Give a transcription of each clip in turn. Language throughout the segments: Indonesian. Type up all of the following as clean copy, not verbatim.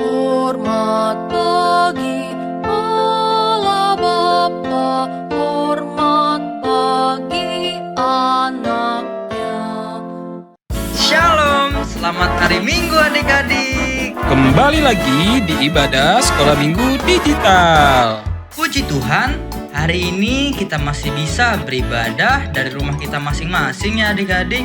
Hormat bagi Allah Bapa, hormat bagi anaknya. Shalom, selamat hari Minggu adik-adik. Kembali lagi di ibadah sekolah minggu digital. Puji Tuhan, hari ini kita masih bisa beribadah dari rumah kita masing-masing ya adik-adik.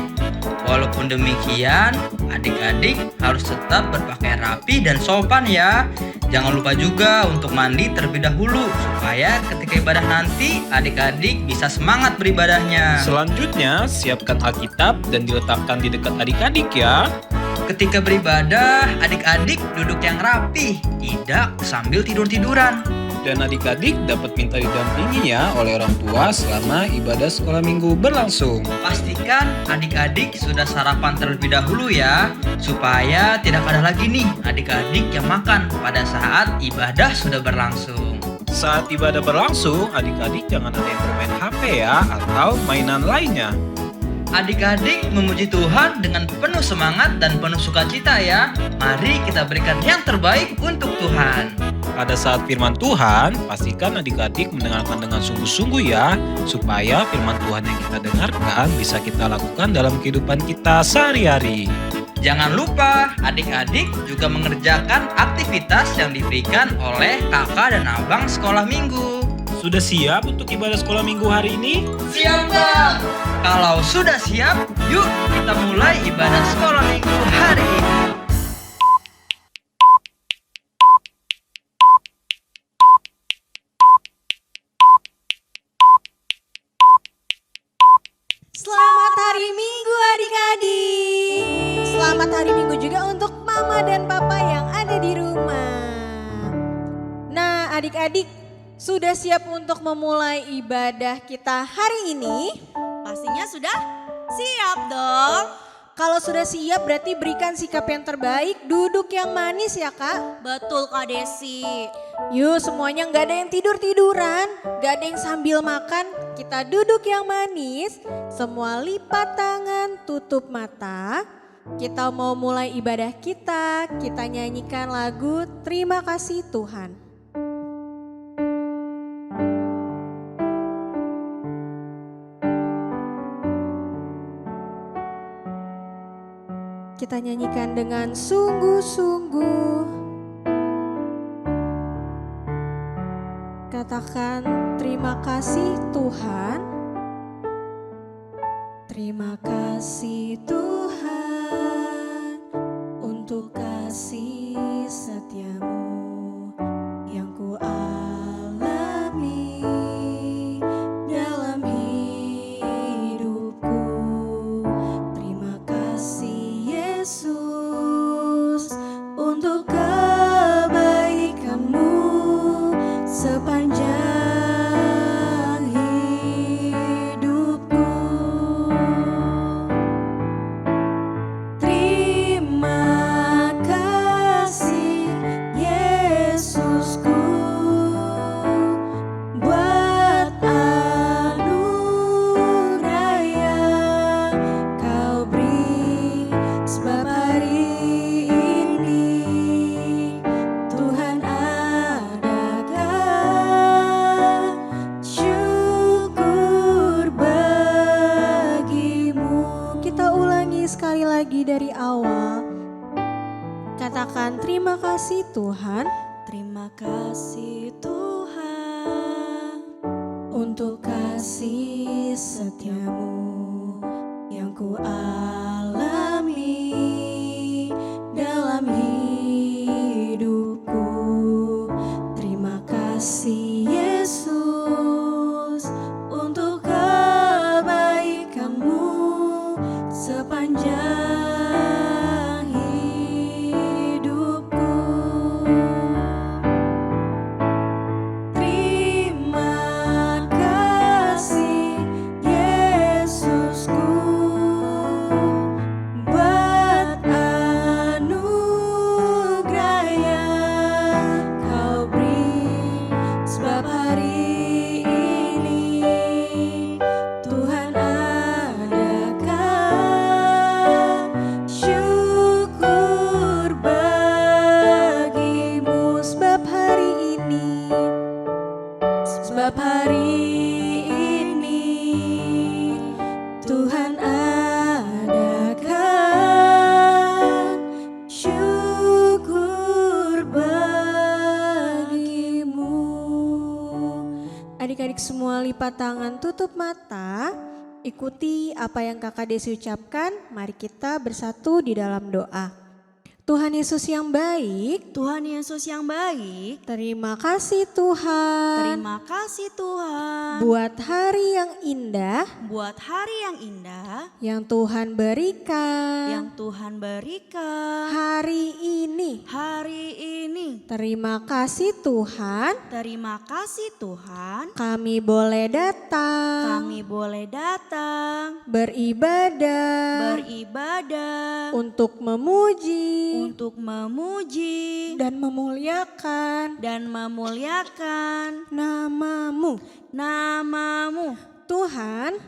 Walaupun demikian, adik-adik harus tetap berpakaian rapi dan sopan ya. Jangan lupa juga untuk mandi terlebih dahulu supaya ketika ibadah nanti adik-adik bisa semangat beribadahnya. Selanjutnya, siapkan Alkitab dan diletakkan di dekat adik-adik ya. Ketika beribadah, adik-adik duduk yang rapi, tidak sambil tidur-tiduran. Dan adik-adik dapat minta didampingi ya oleh orang tua selama ibadah sekolah minggu berlangsung. Pastikan adik-adik sudah sarapan terlebih dahulu ya, supaya tidak ada lagi nih adik-adik yang makan pada saat ibadah sudah berlangsung. Saat ibadah berlangsung, adik-adik jangan ada yang bermain HP ya atau mainan lainnya. Adik-adik memuji Tuhan dengan penuh semangat dan penuh sukacita ya. Mari kita berikan yang terbaik untuk Tuhan. Pada saat firman Tuhan, pastikan adik-adik mendengarkan dengan sungguh-sungguh ya, supaya firman Tuhan yang kita dengarkan bisa kita lakukan dalam kehidupan kita sehari-hari. Jangan lupa adik-adik juga mengerjakan aktivitas yang diberikan oleh kakak dan abang sekolah minggu. Sudah siap untuk ibadah sekolah minggu hari ini? Siap Bang! Kalau sudah siap, yuk kita mulai ibadah sekolah minggu hari ini. Selamat hari Minggu adik-adik. Selamat hari Minggu juga untuk mama dan papa yang ada di rumah. Nah adik-adik, sudah siap untuk memulai ibadah kita hari ini? Pastinya sudah siap dong. Kalau sudah siap berarti berikan sikap yang terbaik, duduk yang manis ya kak. Betul Kak Desi. Yuk semuanya gak ada yang tidur-tiduran, gak ada yang sambil makan. Kita duduk yang manis, semua lipat tangan, tutup mata. Kita mau mulai ibadah kita nyanyikan lagu Terima Kasih Tuhan. Kita nyanyikan dengan sungguh-sungguh. Katakan terima kasih Tuhan. Terima kasih Tuhan untuk kasih setiamu yang ku alami dalam hidupku. Terima kasih Yesus untuk kebaikanmu sepanjang hidupku. Terima kasih Yesusku buat anugerah yang kau beri. Sebab hari ini Tuhan adakan syukur bagimu. Kita ulangi sekali lagi dari awal. Katakan terima kasih Tuhan. Terima kasih Tuhan untuk kasih setiamu yang ku alami dalam hidupku. Terima kasih Yesus untuk kebaikanmu sepanjang hidupku. Terima kasih Yesusku Adik-adik semua lipat tangan, tutup mata. Ikuti apa yang Kakak Desi ucapkan. Mari kita bersatu di dalam doa. Tuhan Yesus yang baik, Tuhan Yesus yang baik, terima kasih Tuhan. terima kasih Tuhan. Buat hari yang indah Buat hari yang indah yang Tuhan berikan yang Tuhan berikan hari ini. hari ini. Terima kasih Tuhan, Terima kasih Tuhan, kami boleh datang, kami boleh datang beribadah, untuk memuji dan memuliakan namamu. Tuhan,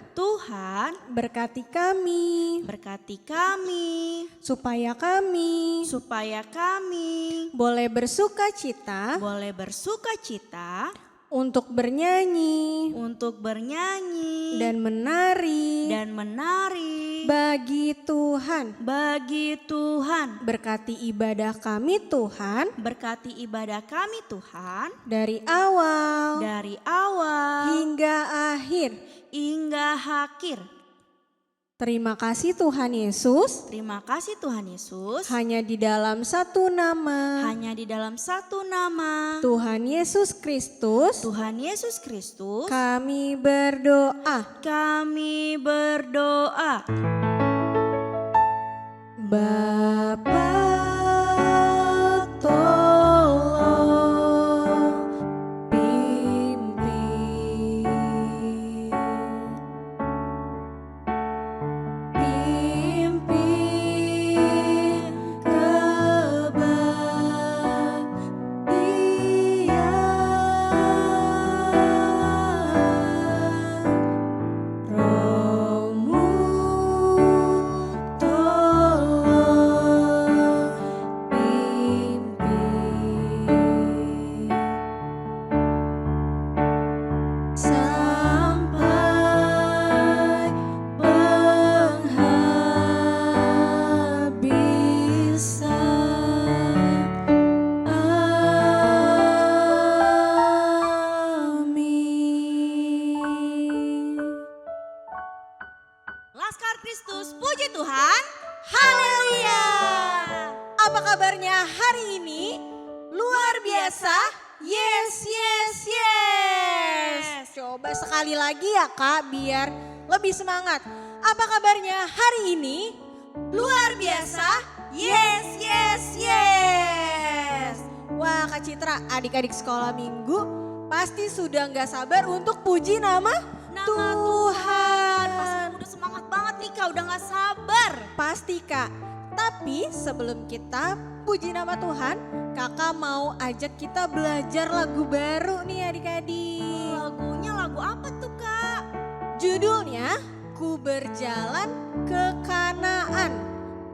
berkati kami berkati kami supaya kami boleh bersuka cita boleh bersuka cita untuk bernyanyi untuk bernyanyi dan menari bagi bagi Tuhan. Berkati ibadah kami Tuhan ibadah kami Tuhan dari awal dari awal hingga akhir. Terima kasih Tuhan Yesus. Terima kasih Tuhan Yesus. Hanya di dalam satu nama, Tuhan Yesus Kristus, kami berdoa. Bapa, tolong pimpin kebaktian Rohmu, tolong pimpin sampai penghabisan. Amin. Laskar Kristus, puji Tuhan. Haleluya. Apa kabarnya hari ini? Luar biasa? Yes, yes, yes. Coba sekali lagi ya Kak, biar lebih semangat. Apa kabarnya hari ini? Luar biasa? Yes, yes, yes. Wah Kak Citra, adik-adik sekolah minggu pasti sudah nggak sabar untuk puji nama Tuhan. Pastinya udah semangat banget nih Kak, udah gak sabar. Pasti Kak, tapi sebelum kita puji nama Tuhan, Kakak mau ajak kita belajar lagu baru nih adik-adik. Lagunya lagu apa tuh Kak? Judulnya Ku Berjalan ke Kanaan.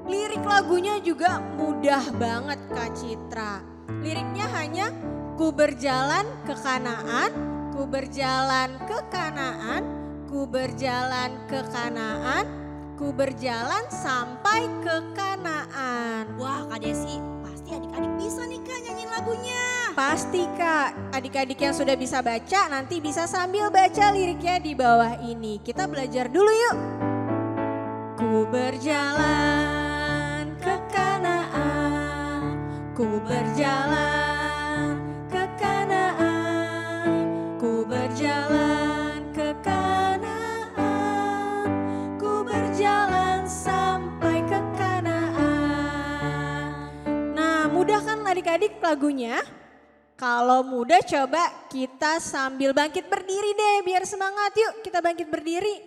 Lirik lagunya juga mudah banget Kak Citra. Liriknya hanya ku berjalan ke Kanaan, ku berjalan ke Kanaan, ku berjalan ke Kanaan, ku berjalan sampai ke Kanaan. Wah Kak Desi, pasti adik-adik bisa nih Kak nyanyiin lagunya. Pasti Kak, adik-adik yang sudah bisa baca nanti bisa sambil baca liriknya di bawah ini. Kita belajar dulu yuk. Ku berjalan ke Kanaan, ku berjalan ke Kanaan, ku berjalan ke Kanaan, ku berjalan sampai ke Kanaan. Nah, mudah kan adik-adik lagunya? Kalau mudah coba kita sambil bangkit berdiri deh biar semangat. Yuk kita bangkit berdiri.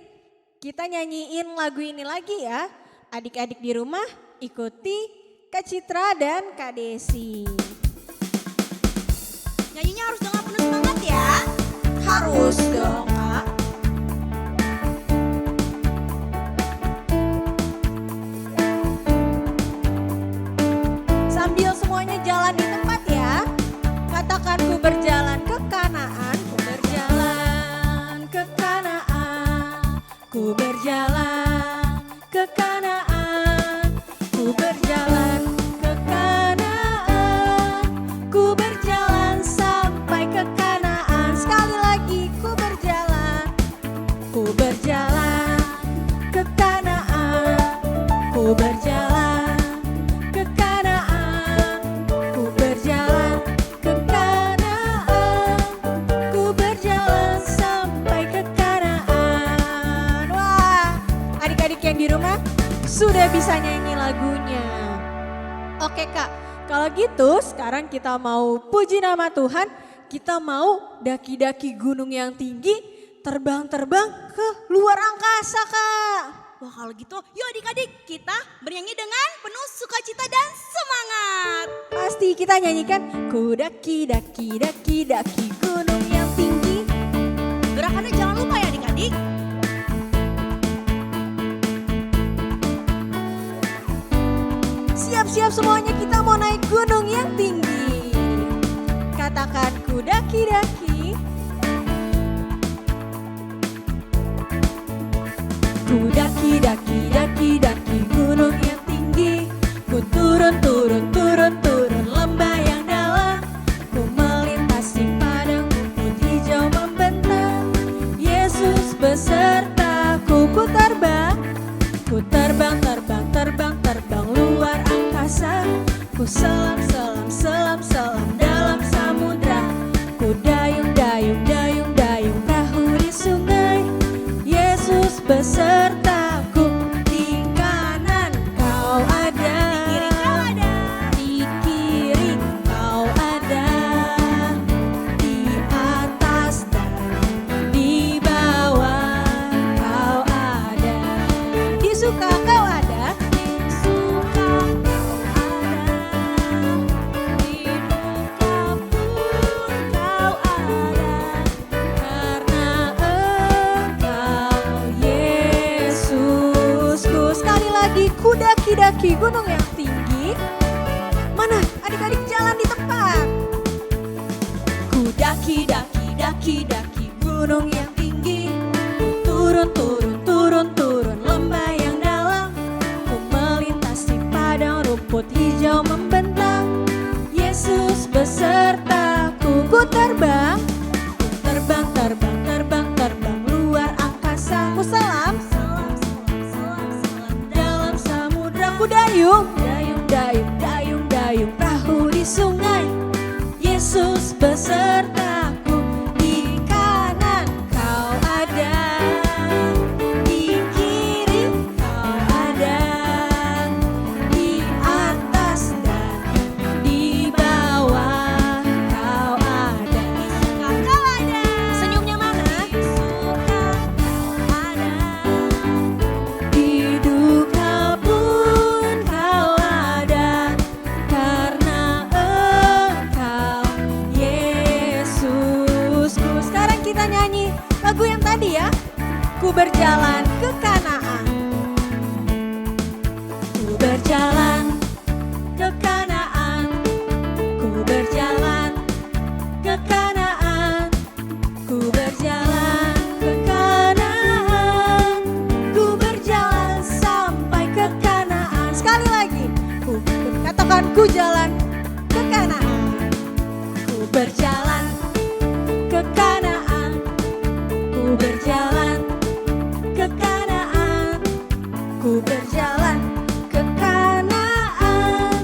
Kita nyanyiin lagu ini lagi ya. Adik-adik di rumah ikuti Kak Citra dan Kak Desi. Nyanyinya harus dengan penuh semangat ya. Harus dong Kak. Sambil semuanya jalan di tempat ya. Katakan ku berjalan ke Kanaan, ku berjalan ke Kanaan, ku berjalan ke Kanaan, ku berjalan ke Kanaan, ku berjalan sampai ke Kanaan. Sekali lagi ku berjalan Oke Kak, kalau gitu sekarang kita mau puji nama Tuhan, kita mau daki-daki gunung yang tinggi, terbang-terbang ke luar angkasa Kak. Wah kalau gitu yuk adik-adik kita bernyanyi dengan penuh sukacita dan semangat. Pasti kita nyanyikan, ku daki daki daki daki gunung yang tinggi. Gerakannya jangan lupa ya adik-adik. Siap-siap semuanya, kita mau naik gunung yang tinggi. Katakan ku daki-daki. Ku daki-daki daki-daki gunung yang tinggi. Ku turun lembah yang dalam. Ku melintasi padang rumput hijau membentang. Yesus besertaku, ku terbang luar angkasa. Ku selam dalam samudra. Ku dayung perahu di sungai. Yesus besertaku, di kanan kau ada, di kiri kau ada, di atas dan di bawah kau ada, di suka kau ada, di suka kau ada, di duka pun kau ada, karena Engkau Yesusku. Sekali lagi, ku daki-daki gunung yang tinggi. Mana adik-adik jalan di tempat? Ku daki-daki gunung yang tinggi. Turun lembah yang dalam. Ku melintasi padang rumput hijau membentang. Yesus besertaku, ku terbang luar angkasa. Ku selam dalam samudra. Ku dayung perahu di sungai. Yesus besertaku, di kanan kau ada, di kiri kau ada, di atas dan di bawah kau ada. Suka kau ada. Senyumnya mana? Suka kau ada. Di duka pun kau ada, karena Engkau Yesusku. Sekarang kita nyanyi lagu yang tadi ya. Ku berjalan ke Kanaan. Ku berjalan ke Kanaan. Ku berjalan ke Kanaan. Ku berjalan ke Kanaan. Ku berjalan sampai ke Kanaan. Sekali lagi, katakan ku jalan ke Kanaan. Ku berjalan ke Kanaan. Ku berjalan ke Kanaan. Ku berjalan ke Kanaan.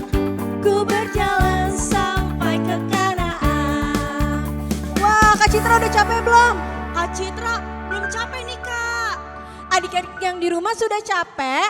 Ku berjalan sampai ke Kanaan. Wah, Kak Citra udah capek belum? Kak Citra belum capek nih Kak. Adik-adik yang di rumah sudah capek?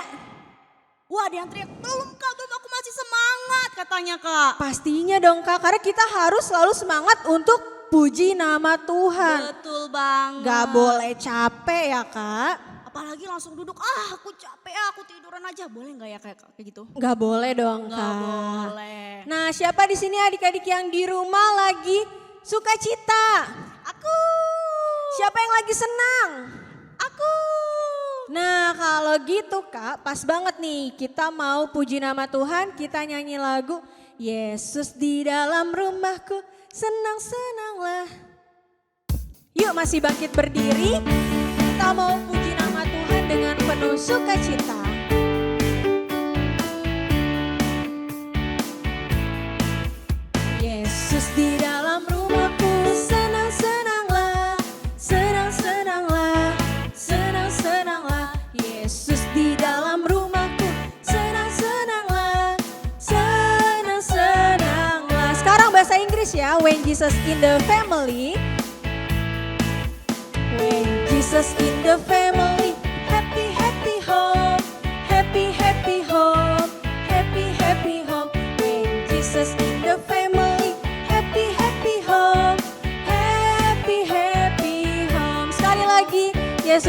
Wah ada yang teriak, belum Kak, belum, aku masih semangat katanya Kak. Pastinya dong Kak, karena kita harus selalu semangat untuk puji nama Tuhan. Betul banget. Gak boleh capek ya Kak. Apalagi langsung duduk, aku capek, aku tiduran aja. Boleh gak ya kayak gitu? Gak boleh dong Gak Kak. boleh. Nah, siapa di sini adik-adik yang di rumah lagi sukacita? Aku. Siapa yang lagi senang? Aku. Nah, kalau gitu Kak, pas banget nih kita mau puji nama Tuhan, kita nyanyi lagu Yesus di dalam rumahku, senang-senanglah. Yuk masih bangkit berdiri, kita mau puji nama Tuhan dengan penuh sukacita. Yesus di dalam rumahku, senang-senanglah, senang-senanglah, senang-senanglah. Yesus di dalam rumahku, senang-senanglah, senang-senanglah. Sekarang bahasa Inggris ya, when Jesus in the family. When Jesus in the family, happy happy home, happy happy home, happy happy home. When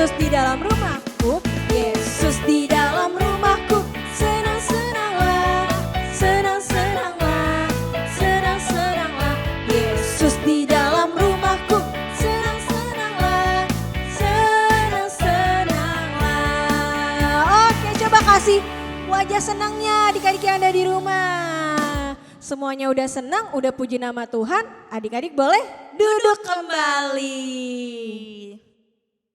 Yesus di dalam rumahku, Yesus di dalam rumahku. Senang-senanglah, senang-senanglah, senang-senanglah. Yesus di dalam rumahku, senang-senanglah, senang-senanglah. Oke, coba kasih wajah senangnya adik-adik yang ada di rumah. Semuanya udah senang, udah puji nama Tuhan. Adik-adik boleh duduk kembali.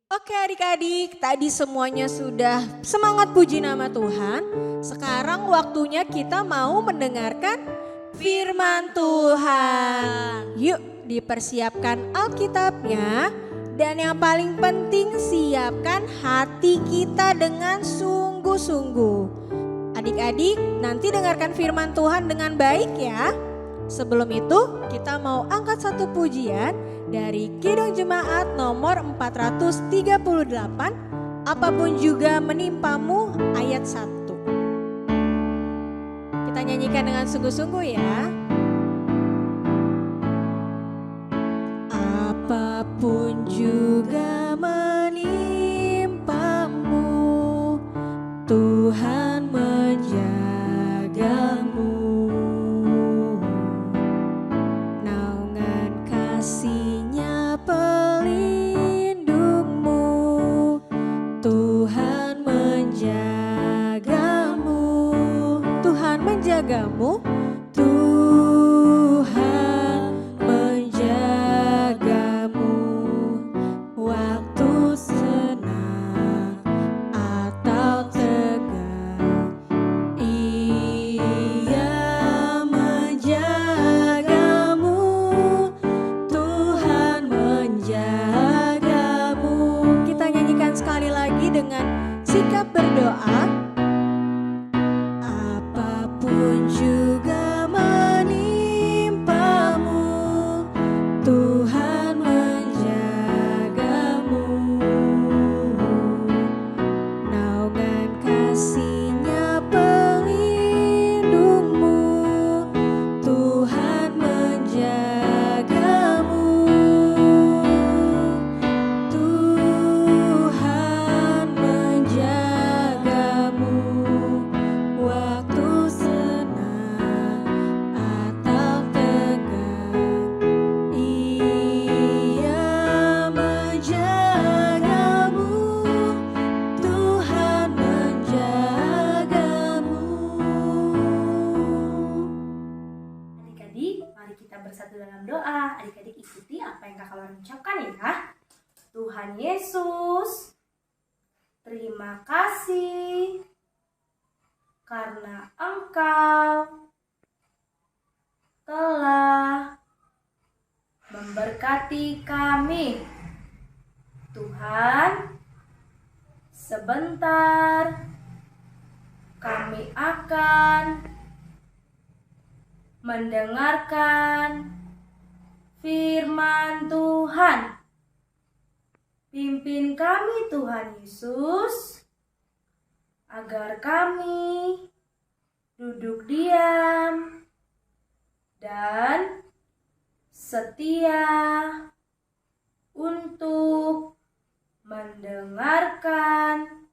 Oke adik-adik, tadi semuanya sudah semangat puji nama Tuhan. Sekarang waktunya kita mau mendengarkan firman Tuhan. Yuk dipersiapkan Alkitabnya. Dan yang paling penting siapkan hati kita dengan sungguh-sungguh. Adik-adik nanti dengarkan firman Tuhan dengan baik ya. Sebelum itu kita mau angkat satu pujian dari Kidung Jemaat nomor 438. Apapun juga menimpamu ayat 1. Kita nyanyikan dengan sungguh-sungguh ya. Apapun juga menimpamu, Tuhan menjagamu. Naungan kasih-Nya pelindungmu, Tuhan menjagamu. Tuhan menjagamu, Tuhan menjagamu. Waktu senang atau tegang, Ia menjagamu. Tuhan menjagamu. Kita nyanyikan sekali lagi dengan sikap berdoa. Apapun juga menimpamu, Tuhan menjagamu. Naungan kasih-Nya pelindungmu, Tuhan menjagamu. Tuhan menjagamu. Waktu senang atau tegang, Ia menjagamu. Tuhan menjagamu. Adik-adik, mari kita bersatu dalam doa. Adik-adik ikuti apa yang Kakak Lauren ucapkan ya. Tuhan Yesus, terima kasih karena Engkau telah memberkati kami. Tuhan, sebentar kami akan mendengarkan firman Tuhan. Pimpin kami Tuhan Yesus, agar kami duduk diam dan setia untuk mendengarkan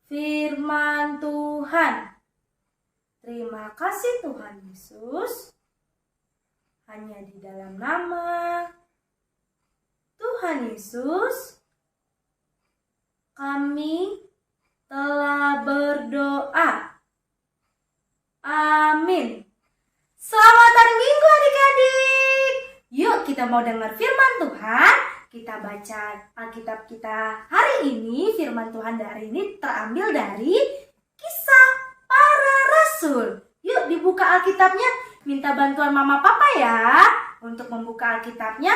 firman Tuhan. Terima kasih Tuhan Yesus. Hanya di dalam nama Tuhan Yesus kami telah berdoa. Amin. Selamat hari Minggu adik-adik. Yuk kita mau dengar firman Tuhan. Kita baca Alkitab kita hari ini. Firman Tuhan hari ini terambil dari Kisah Para Rasul. Yuk dibuka Alkitabnya. Minta bantuan mama papa ya untuk membuka Alkitabnya.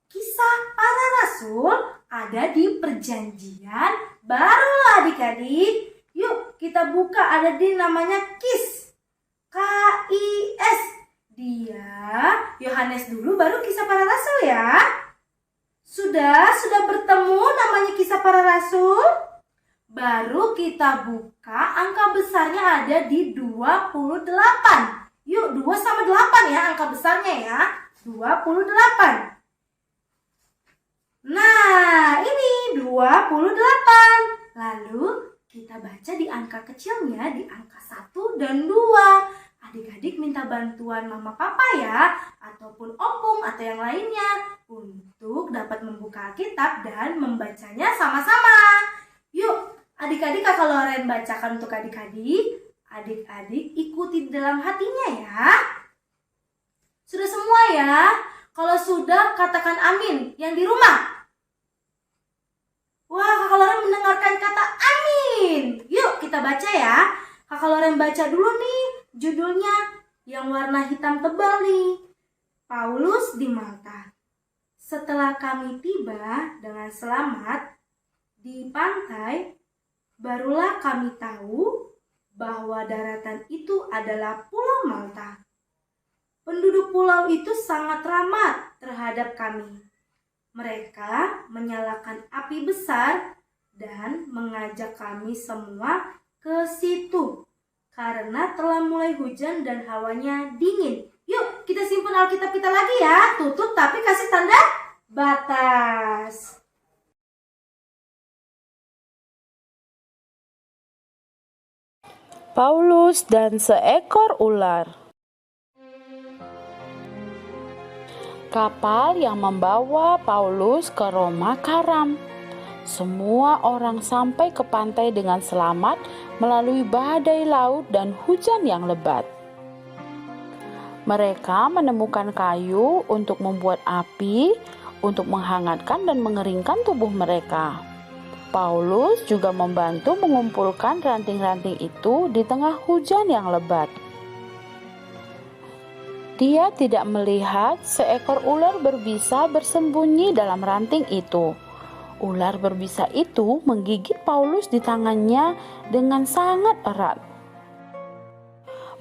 Kisah Para Rasul ada di Perjanjian Baru adik-adik. Yuk kita buka, ada di namanya KIS. K-I-S. Dia Yohanes dulu baru Kisah Para Rasul ya. Sudah bertemu namanya Kisah Para Rasul? Baru kita buka, angka besarnya ada di 28. Yuk 2 sama 8 ya angka besarnya ya. 28. Nah, ini 28. Lalu kita baca di angka kecilnya, di angka 1 dan 2. Adik-adik minta bantuan mama papa ya, ataupun opung atau yang lainnya untuk dapat membuka Alkitab dan membacanya sama-sama. Yuk, adik-adik Kakak Loren bacakan untuk adik-adik. Adik-adik ikuti dalam hatinya ya. Sudah semua ya? Kalau sudah, katakan amin yang di rumah. Wah, Kakak Loren mendengarkan kata amin. Yuk kita baca ya. Kakak Loren baca dulu nih judulnya yang warna hitam tebal nih. Paulus di Malta. Setelah kami tiba dengan selamat di pantai, barulah kami tahu bahwa daratan itu adalah Pulau Malta. Penduduk pulau itu sangat ramah terhadap kami. Mereka menyalakan api besar dan mengajak kami semua ke situ karena telah mulai hujan dan hawanya dingin. Yuk, kita simpan Alkitab kita lagi ya. Tutup tapi kasih tanda batas. Paulus dan seekor ular. Kapal yang membawa Paulus ke Roma karam. Semua orang sampai ke pantai dengan selamat melalui badai laut dan hujan yang lebat. Mereka menemukan kayu untuk membuat api, untuk menghangatkan dan mengeringkan tubuh mereka. Paulus juga membantu mengumpulkan ranting-ranting itu di tengah hujan yang lebat. Dia tidak melihat seekor ular berbisa bersembunyi dalam ranting itu. Ular berbisa itu menggigit Paulus di tangannya dengan sangat erat.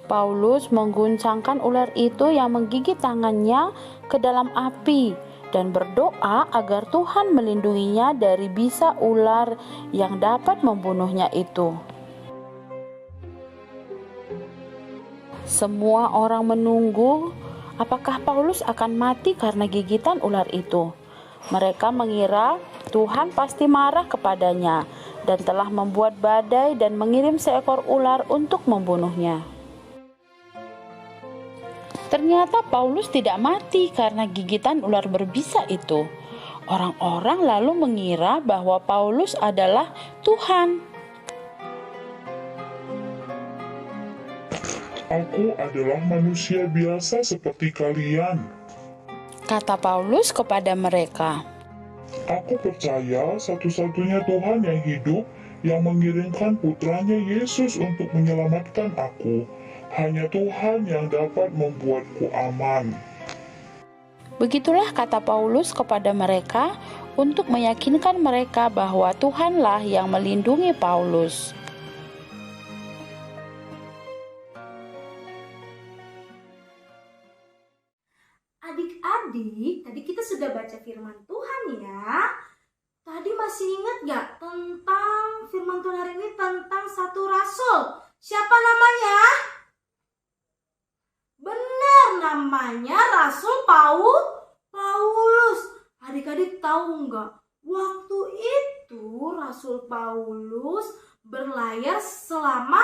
Paulus mengguncangkan ular itu yang menggigit tangannya ke dalam api dan berdoa agar Tuhan melindunginya dari bisa ular yang dapat membunuhnya itu. Semua orang menunggu apakah Paulus akan mati karena gigitan ular itu. Mereka mengira Tuhan pasti marah kepadanya dan telah membuat badai dan mengirim seekor ular untuk membunuhnya. Ternyata Paulus tidak mati karena gigitan ular berbisa itu. Orang-orang lalu mengira bahwa Paulus adalah Tuhan. Aku adalah manusia biasa seperti kalian. Kata Paulus kepada mereka. Aku percaya satu-satunya Tuhan yang hidup yang mengirimkan putranya Yesus untuk menyelamatkan aku. Hanya Tuhan yang dapat membuatku aman. Begitulah kata Paulus kepada mereka untuk meyakinkan mereka bahwa Tuhanlah yang melindungi Paulus. Adik-adik, tadi kita sudah baca firman Tuhan ya. Tadi masih ingat gak tentang firman Tuhan hari ini tentang satu rasul? Siapa namanya? Benar, namanya Rasul Paulus. Adik-adik tahu nggak? Waktu itu Rasul Paulus berlayar selama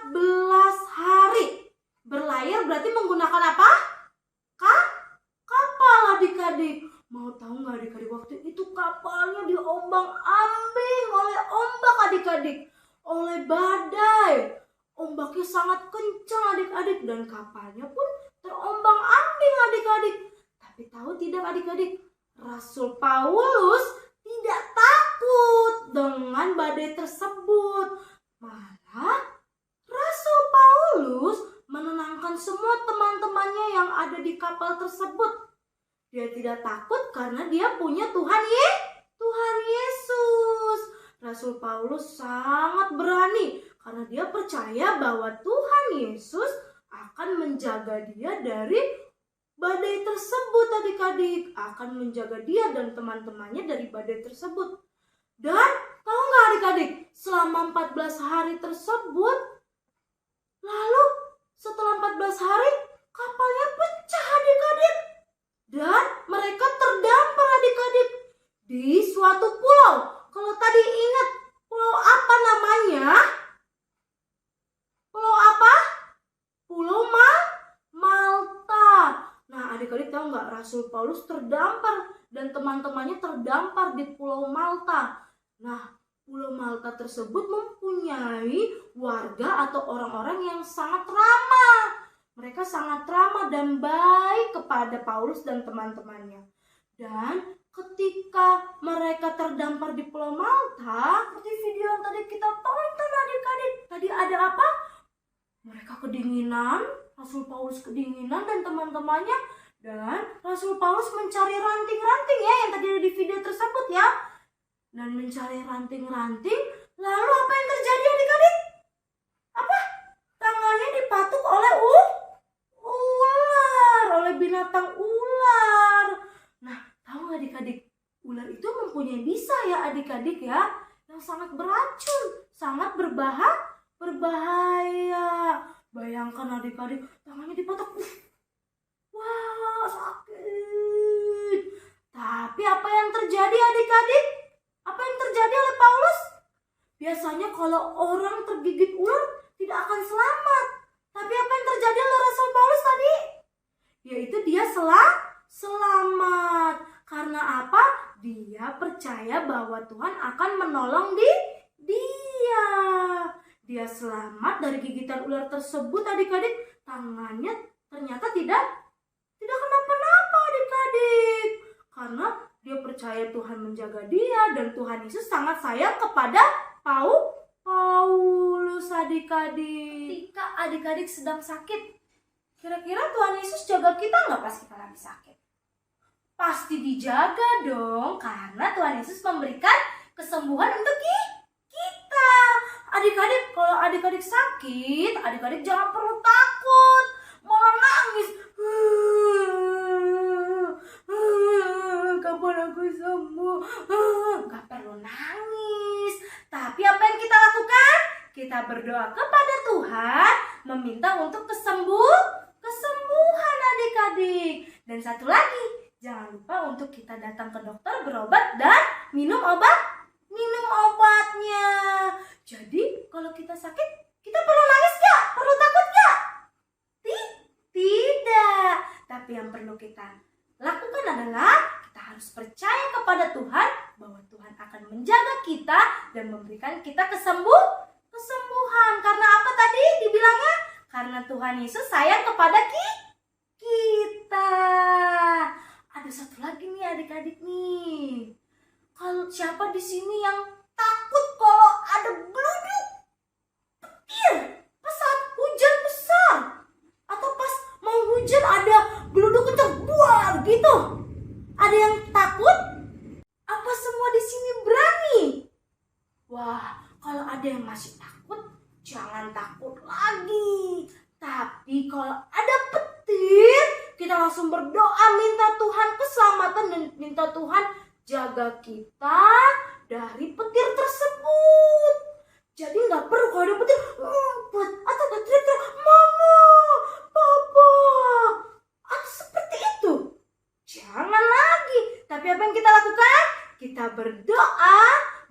14 hari. Berlayar berarti menggunakan apa? Kapal adik-adik. Mau tahu nggak adik-adik? Waktu itu kapalnya diombang-ambing oleh ombak adik-adik. Oleh badai. Ombaknya sangat kencang adik-adik dan kapalnya pun terombang-ambing adik-adik. Tapi tahu tidak adik-adik? Rasul Paulus tidak takut dengan badai tersebut. Malah Rasul Paulus menenangkan semua teman-temannya yang ada di kapal tersebut. Dia tidak takut karena dia punya Tuhan Yesus. Rasul Paulus sangat berani karena dia percaya bahwa Tuhan Yesus akan menjaga dia dari badai tersebut adik-adik. Akan menjaga dia dan teman-temannya dari badai tersebut. Dan tahu nggak adik-adik? Selama 14 hari tersebut, lalu setelah 14 hari kapalnya pecah adik-adik. Dan mereka terdampar adik-adik. adik-adik tahu nggak, Rasul Paulus terdampar dan teman-temannya terdampar di Pulau Malta. Nah, Pulau Malta tersebut mempunyai warga atau orang-orang yang sangat ramah. Mereka sangat ramah dan baik kepada Paulus dan teman-temannya. Dan ketika mereka terdampar di Pulau Malta, seperti video yang tadi kita tonton adik-adik, tadi ada apa? Mereka kedinginan, Rasul Paulus kedinginan dan teman-temannya. Dan Rasul Paulus mencari ranting-ranting ya, yang tadi ada di video tersebut ya. Dan mencari ranting-ranting, lalu apa yang terjadi adik-adik? Apa? Tangannya dipatuk oleh ular, oleh binatang ular. Nah, tahu nggak adik-adik, ular itu mempunyai bisa ya adik-adik ya, yang sangat beracun, sangat berbahaya. Bayangkan adik-adik, tangannya dipatuk. Wah, sakit. Tapi apa yang terjadi adik-adik? Apa yang terjadi oleh Paulus? Biasanya kalau orang tergigit ular tidak akan selamat. Tapi apa yang terjadi oleh Rasul Paulus tadi? Yaitu dia selamat. Karena apa? Dia percaya bahwa Tuhan akan menolong dia. Dia selamat dari gigitan ular tersebut adik-adik. Tangannya ternyata tidak kenapa-napa adik-adik. Karena dia percaya Tuhan menjaga dia dan Tuhan Yesus sangat sayang kepada Paulus adik-adik. Ketika adik-adik sedang sakit, kira-kira Tuhan Yesus jaga kita nggak pas kita lagi sakit? Pasti dijaga dong, karena Tuhan Yesus memberikan kesembuhan untuk kita. Adik-adik, kalau adik-adik sakit, adik-adik jangan perlu takut, malah nangis. Kapan aku sembuh? Gak perlu nangis. Tapi apa yang kita lakukan? Kita berdoa kepada Tuhan, meminta untuk kesembuhan adik-adik. Dan satu lagi, jangan lupa untuk kita datang ke dokter, berobat dan minum obatnya. Jadi kalau kita sakit, kita perlu nangis gak? Perlu takut gak? Tidak. Tapi yang perlu kita lakukan adalah kita harus percaya kepada Tuhan bahwa Tuhan akan menjaga kita dan memberikan kita kesembuhan. Karena apa tadi dibilangnya? Karena Tuhan Yesus sayang kepada kita. Ada satu lagi nih adik-adik nih. Kalau siapa di sini yang takut kalau ada geluduk, petir, pas saat hujan besar, atau pas mau hujan ada geluduk kencang, buar gitu. Ada yang takut? Apa semua di sini berani? Wah, kalau ada yang masih takut, jangan takut lagi. Tapi kalau ada petir, kita langsung berdoa minta Tuhan keselamatan dan minta Tuhan jaga kita dari petir tersebut. Jadi nggak perlu kalau ada petir ngumpet atau teriak-teriak mama, papa, atau seperti itu. Jangan lagi. Tapi apa yang kita lakukan? Kita berdoa,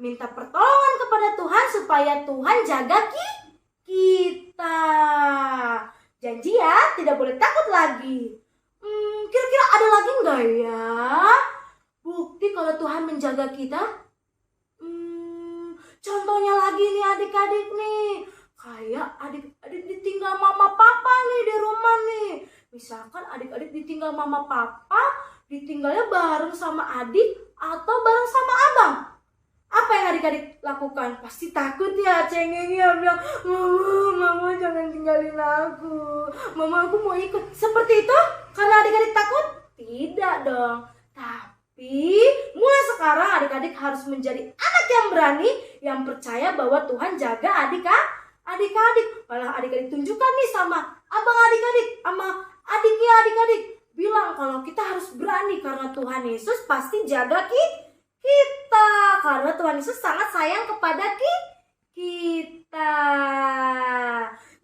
minta pertolongan kepada Tuhan supaya Tuhan jaga kita. Janji ya, tidak boleh takut lagi. Kira-kira ada lagi nggak ya bukti kalau Tuhan menjaga kita? Contohnya lagi nih adik-adik nih. Kayak adik-adik ditinggal mama papa nih di rumah nih. Misalkan adik-adik ditinggal mama papa, ditinggalnya bareng sama adik atau bareng sama abang. Apa yang adik-adik lakukan? Pasti takut ya, cengengnya bilang, mama jangan tinggalin aku. Mama aku mau ikut. Seperti itu? Karena adik-adik takut? Tidak dong. Tapi mulai sekarang adik-adik harus menjadi anak yang berani, yang percaya bahwa Tuhan jaga adik-adik. Malah adik-adik tunjukkan nih sama abang adik-adik, sama adiknya adik-adik. Bilang kalau kita harus berani karena Tuhan Yesus pasti jaga kita. Karena Tuhan Yesus sangat sayang kepada kita.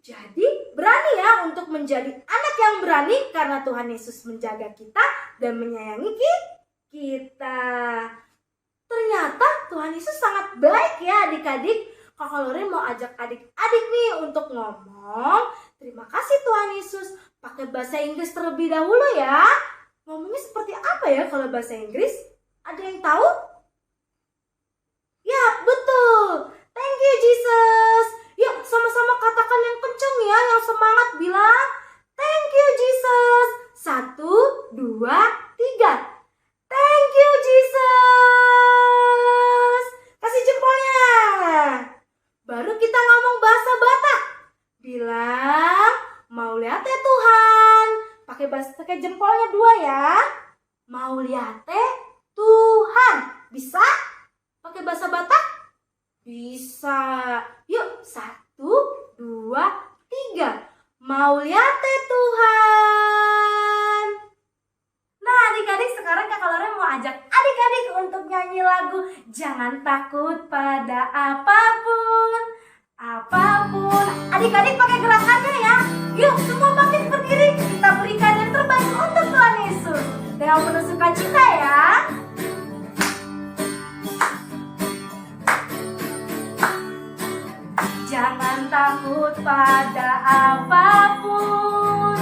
Jadi berani ya untuk menjadi anak yang berani karena Tuhan Yesus menjaga kita dan menyayangi kita. Ternyata Tuhan Yesus sangat baik ya adik-adik. Kakak Loren mau ajak adik-adik nih untuk ngomong terima kasih Tuhan Yesus. Pakai bahasa Inggris terlebih dahulu ya. Ngomongnya seperti apa ya kalau bahasa Inggris? Ada yang tahu? Ya, betul. Thank you, Jesus. Yuk, sama-sama katakan yang kenceng ya, yang semangat bilang, thank you, Jesus. 1, 2, 3. Thank you, Jesus. Kasih jempolnya. Baru kita ngomong bahasa Batak. Bilang, mau lihat ya Tuhan. Pakai jempolnya 2 ya. Mau lihat Tuhan. Bisa? Pakai bahasa Batak? Bisa. Yuk, 1, 2, 3. Mau lihat Tuhan. Nah, adik-adik, sekarang Kakak Loren mau ajak adik-adik untuk nyanyi lagu Jangan Takut Pada Apapun. Apapun. Adik-adik pakai gerakannya ya. Yuk, semua bangkit berdiri. Kita berikan yang terbaik untuk Tuhan Yesus. Dengan penuh sukacita ya. Jangan takut pada apapun,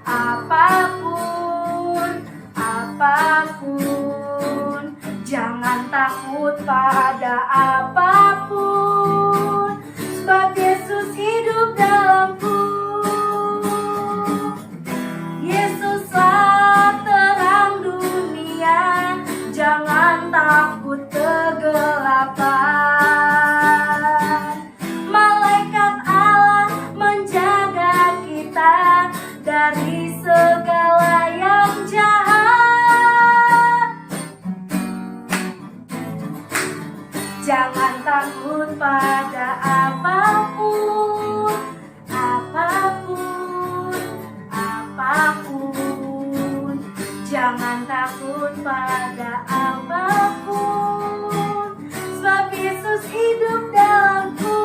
apapun, apapun. Jangan takut pada apapun, sebab Yesus hidup dalamku. Yesuslah terang dunia, jangan takut kegelapan. Malaikat Allah menjaga kita dari segala yang jahat. Jangan takut pada apapun, apapun, apapun. Jangan takut pada apapun, sebab Yesus hidup dalamku.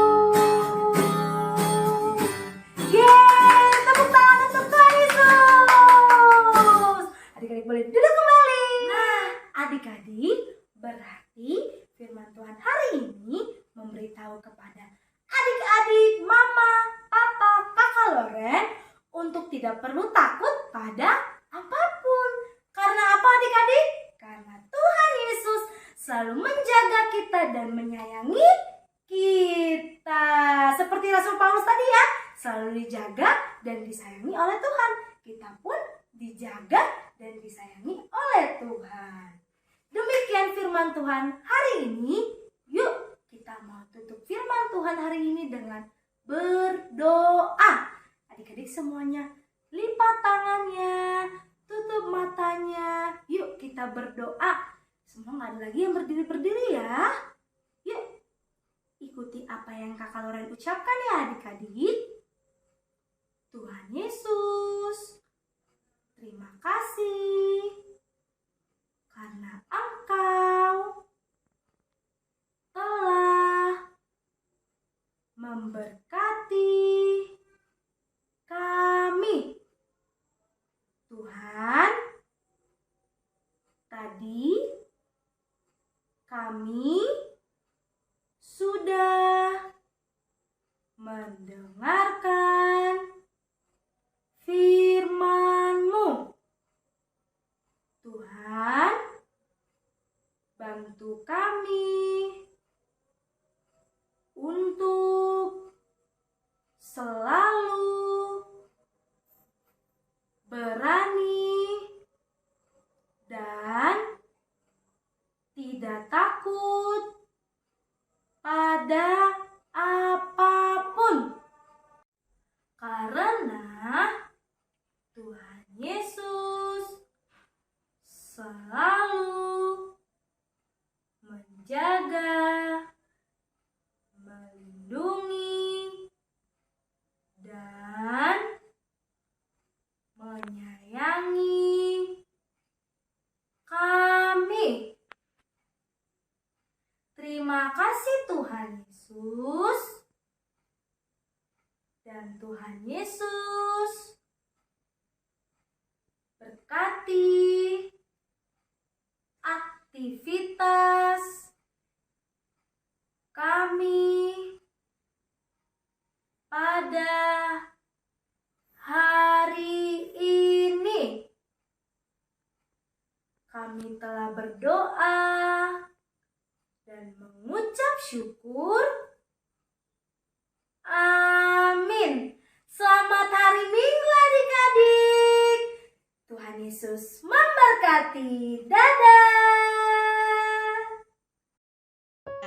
Yeay, tepuk tangan untuk Tuhan Yesus. Adik-adik boleh duduk kembali. Nah, adik-adik, berarti firman Tuhan hari ini memberitahu kepada adik-adik, mama, papa, kakak Loren untuk tidak perlu takut pada apapun. Karena apa adik-adik? Karena Tuhan Yesus selalu menjaga kita dan menyayangi kita. Seperti Rasul Paulus tadi ya, selalu dijaga dan disayangi oleh Tuhan. Kita pun dijaga dan disayangi oleh Tuhan. Demikian firman Tuhan hari ini. Yuk, kita mau tutup firman Tuhan hari ini dengan berdoa. Adik-adik semuanya, lipat tangannya, tutup matanya. Yuk kita berdoa. Semua gak ada lagi yang berdiri-berdiri ya. Yuk, ikuti apa yang Kakak Loren ucapkan ya adik-adik. Tuhan Yesus, terima kasih karena Engkau telah memberkati kami. Tuhan, tadi kami sudah mendengarkan firman-Mu. Tuhan, bantu kami untuk selalu berani dan tidak takut pada apapun. Karena Tuhan Yesus selalu menjaga, melindungi, dan menyayangi kami. Terima kasih Tuhan Yesus. Dan Tuhan Yesus berkati aktivitas kami pada hari ini. kami telah berdoa dan mengucap syukur. Amin. Selamat hari Minggu adik-adik. Tuhan Yesus memberkati. Dadah.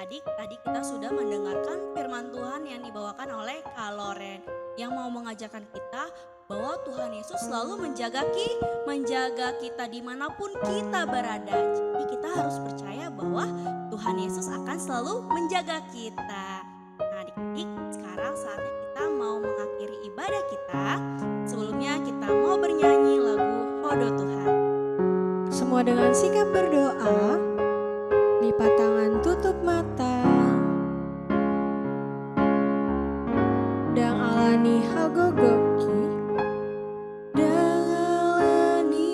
Adik, tadi kita sudah mendengarkan firman Tuhan yang dibawakan oleh Kak Loren yang mau mengajarkan kita bahwa Tuhan Yesus selalu menjaga kita dimanapun kita berada. Jadi kita harus percaya bahwa Tuhan Yesus akan selalu menjaga kita. Nah adik-adik, sekarang saatnya kita mau mengakhiri ibadah kita. Sebelumnya kita mau bernyanyi lagu Hodo Tuhan. Semua dengan sikap berdoa, lipat tangan, tutup mata. Dang alani hagogoki, dang alani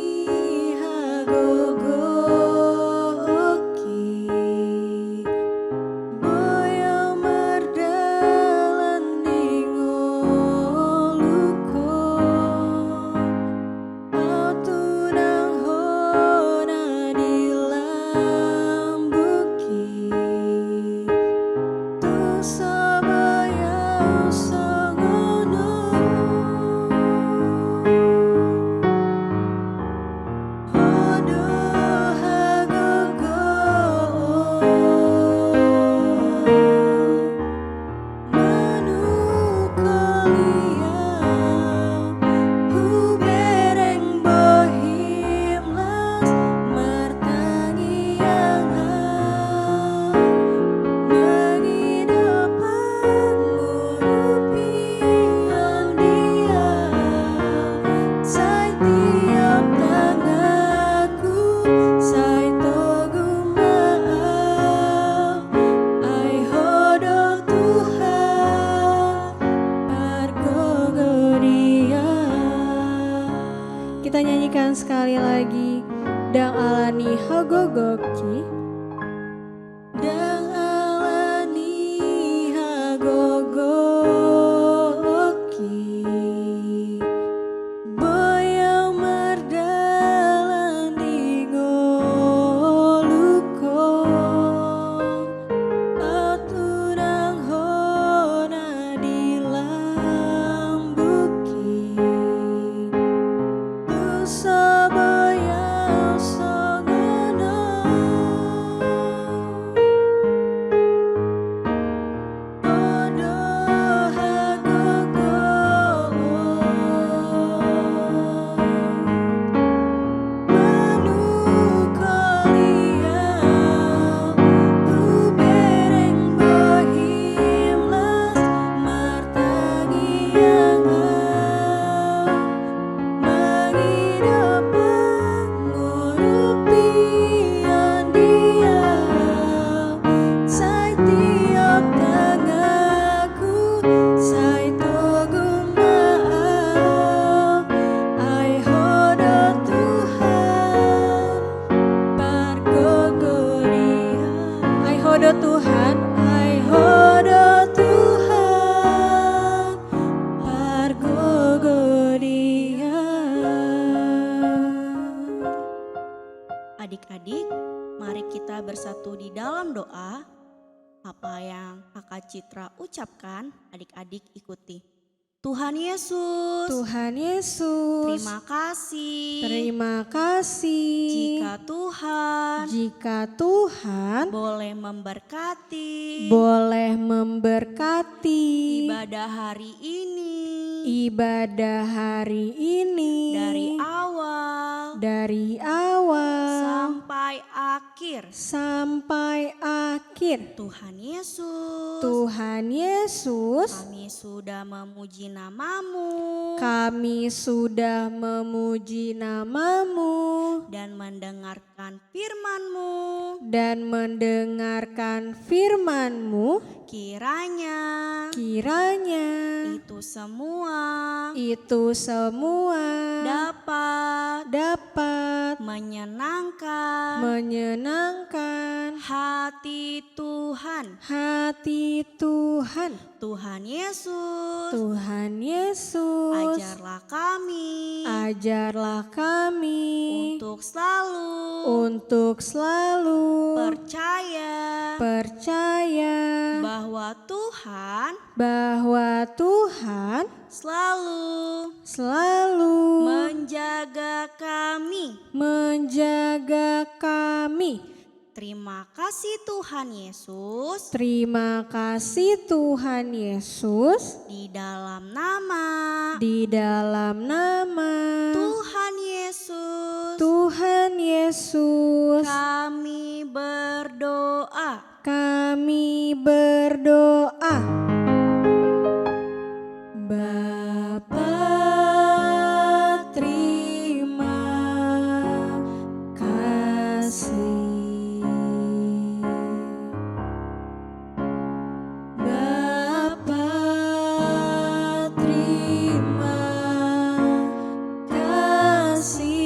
hagogoki, boyo merdalan dingoluko, autunang hona dilambuki, tu sabaya sangono, hodo hagogo, manukolia, hubereng bohim las martangiang mengidapan ngurupian dia, say tiap tangaku, say togumaaf, ay hodo Tuhan, pargogodia. Kita nyanyikan sekali lagi. Dang alani hagogoki, dang alani hagogoki, boyo merdalan dingoluko, autunang hona dilambuki, tu sabaya sangono, hodo hagogo, manukolia, hubereng bohim las martangiang mengidapan ngurupian dia, say tiap tangaku, say togumaaf, ay hodo Tuhan, pargogodia, ay hodo Tuhan, ay hodo Tuhan, pargogodia. Adik-adik, mari kita bersatu di dalam doa. Apa yang Kakak Citra ucapkan, adik-adik ikuti. Tuhan Yesus, Tuhan Yesus, terima kasih. terima kasih. Jika Tuhan boleh memberkati ibadah hari ini, dari awal sampai akhir. Tuhan Yesus, kami sudah memuji namamu dan mendengarkan firman-Mu. Kiranya itu semua dapat menyenangkan hati Tuhan. Tuhan Yesus, ajarlah kami untuk untuk selalu percaya bahwa Tuhan selalu menjaga kami. Terima kasih Tuhan Yesus. Terima kasih Tuhan Yesus. Di dalam nama Tuhan Yesus, kami berdoa. Bapa, terima kasih. Bapa, terima kasih.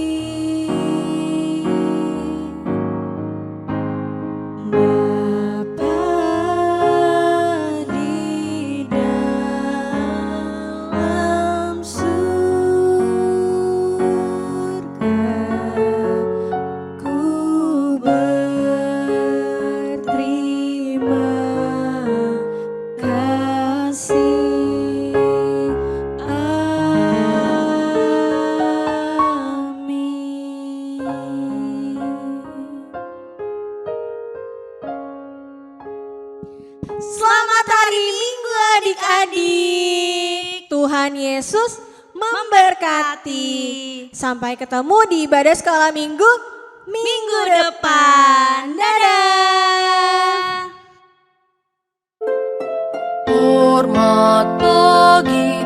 Bapa di dalam surga, ku berterima kasih. Amin. Selamat hari Minggu adik-adik. Tuhan Yesus memberkati. Sampai ketemu di ibadah sekolah minggu depan. Dadah. Hormat pagi,